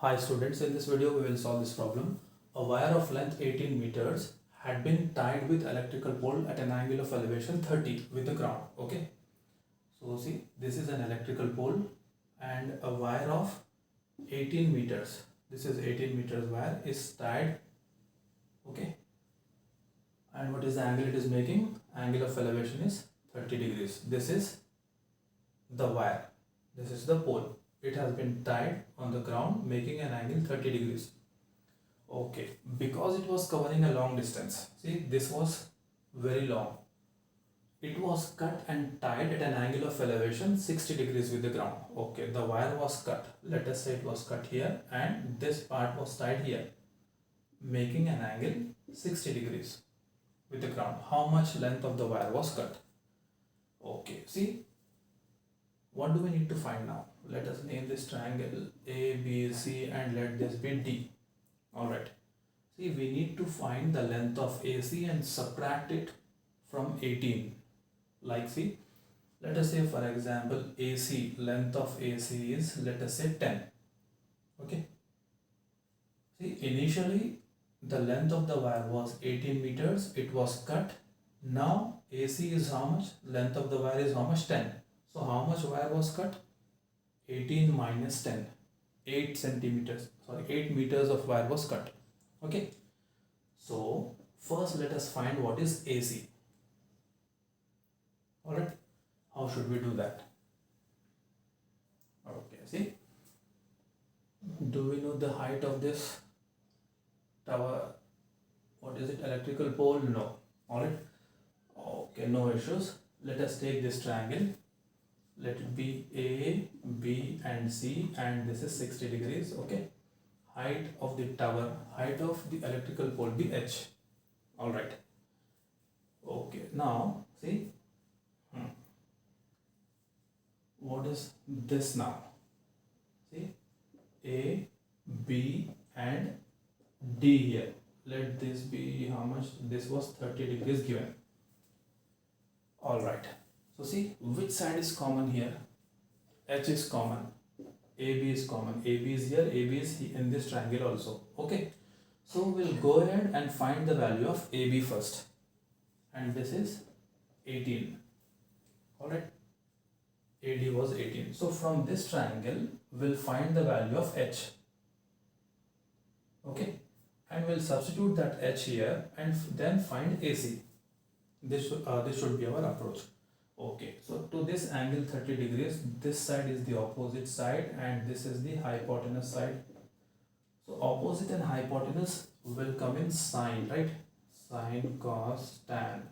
Hi students, in this video we will solve this problem. A wire of length 18 meters had been tied with electrical pole at an angle of elevation 30 with the ground. Okay. So see, this is an electrical pole and a wire of 18 meters. This is 18 meters wire is tied. Okay. And what is the angle it is making? Angle of elevation is 30 degrees. This is the wire. This is the pole. It has been tied on the ground making an angle 30 degrees. Okay, because it was covering a long distance. See, this was very long. It was cut and tied at an angle of elevation 60 degrees with the ground. Okay, the wire was cut. Let us say it was cut here and this part was tied here, making an angle 60 degrees with the ground. How much length of the wire was cut? Okay, see, what do we need to find now? Let us name this triangle A, B, C and let this be D. Alright. See, we need to find the length of AC and subtract it from 18. Like, see, let us say for example AC, length of AC is, let us say 10. Okay. See, initially the length of the wire was 18 meters. It was cut. Now AC is how much? Length of the wire is how much? 10. So how much wire was cut? 18 minus 10. 8 centimeters. Sorry, 8 meters of wire was cut. Okay. So first let us find what is AC. Alright. How should we do that? Okay, see. Do we know the height of this tower? What is it? Electrical pole? No. Alright. Okay, no issues. Let us take this triangle. Let it be A, B and C and this is 60 degrees. Okay. Height of the tower, height of the electrical pole be H. Alright. Okay. Now, see. What is this now? See. A, B and D here. Let this be how much? This was 30 degrees given. Alright. So see, which side is common here? H is common. AB is common. AB is here. AB is in this triangle also. Okay. So we'll go ahead and find the value of AB first. And this is 18. Alright. AD was 18. So from this triangle, we'll find the value of H. Okay. And we'll substitute that H here and then find AC. This should be our approach. Okay, so to this angle 30 degrees, this side is the opposite side and this is the hypotenuse side. So opposite and hypotenuse will come in sine, right? Sine, cos, tan.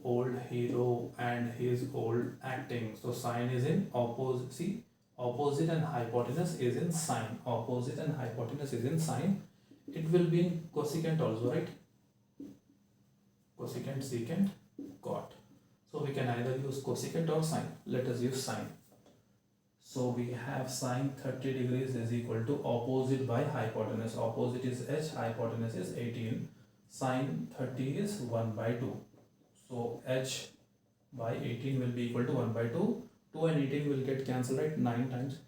Old hero and his old acting. So sine is in opposite. See, opposite and hypotenuse is in sine. Opposite and hypotenuse is in sine. It will be in cosecant also, right? Cosecant, secant, cot. So we can either use cosecant or sine. Let us use sine. So we have sine 30 degrees is equal to opposite by hypotenuse. Opposite is H, hypotenuse is 18. Sine 30 is 1 by 2. So H by 18 will be equal to 1 by 2. 2 and 18 will get cancelled, right? 9 times.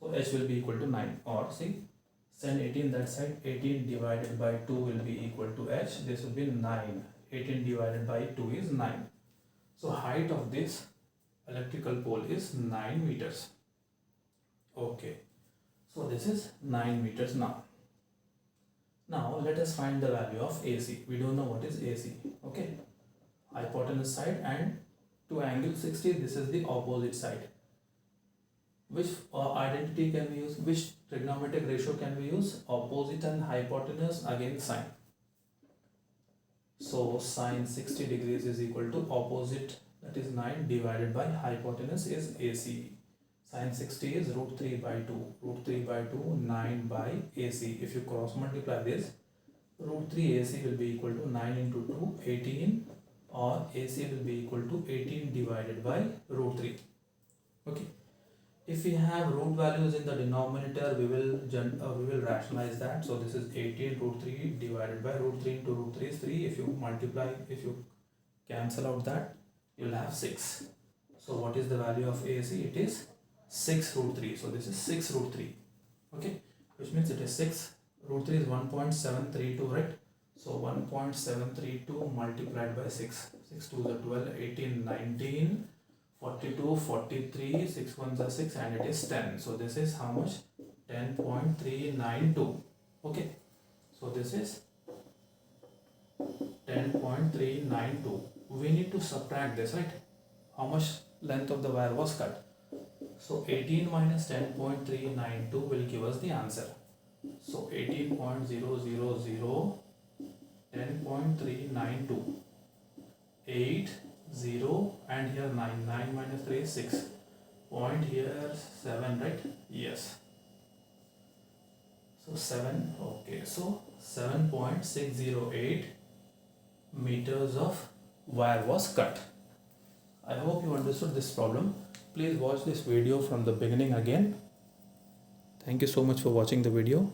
So H will be equal to 9. Or see, send 18 that side. 18 divided by 2 will be equal to H. This will be 9. 18 divided by 2 is 9. So height of this electrical pole is 9 meters. Okay. So this is 9 meters now. Now let us find the value of AC. We don't know what is AC. Okay. Hypotenuse side and to angle 60, this is the opposite side. Which identity can we use? Which trigonometric ratio can we use? Opposite and hypotenuse against sine. So sine 60 degrees is equal to opposite, that is 9 divided by hypotenuse is AC. Sine 60 is root 3 by 2. Root 3 by 2, 9 by AC. If you cross multiply this, root 3 AC will be equal to 9 into 2, 18, or AC will be equal to 18 divided by root 3. Okay. If we have root values in the denominator, we will rationalize that. So this is 18 root 3 divided by root 3 into root 3 is 3. If you multiply, if you cancel out that, you will have 6. So what is the value of AC? It is 6 root 3. So this is 6 root 3. Okay. Which means means it is 6. Root 3 is 1.732, right? So 1.732 multiplied by 6. 6 2 is 12, 18, 19, 42, 43, 6 1s are 6, and it is 10. So this is how much? 10.392. Okay. So this is 10.392. We need to subtract this, right? How much length of the wire was cut? So 18 minus 10.392 will give us the answer. So 18.000, 10.392, 8, 0, and here 9. 9 minus 3 is 6. Point here 7, right? Yes. So 7, okay. So 7.608 meters of wire was cut. I hope you understood this problem. Please watch this video from the beginning again. Thank you so much for watching the video.